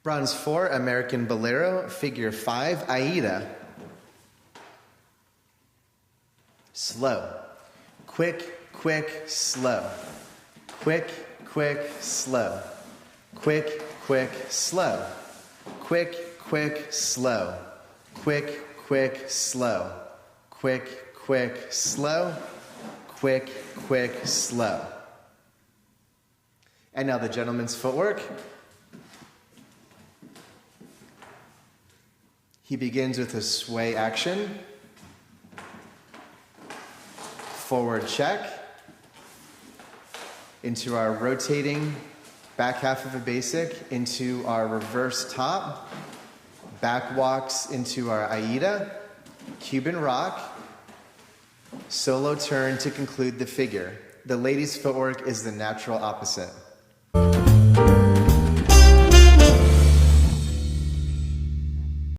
Bronze 4, American Bolero. Figure 5, Aida. Slow. Quick, quick, slow. Quick, quick, slow. Quick, quick, slow. Quick, quick, slow. Quick, quick, slow. Quick, quick, slow. Quick, quick, slow. And now the gentleman's footwork. He begins with a sway action. Forward check. Into our rotating back half of a basic, into our reverse top. Back walks into our Aida. Cuban rock. Solo turn to conclude the figure. The lady's footwork is the natural opposite.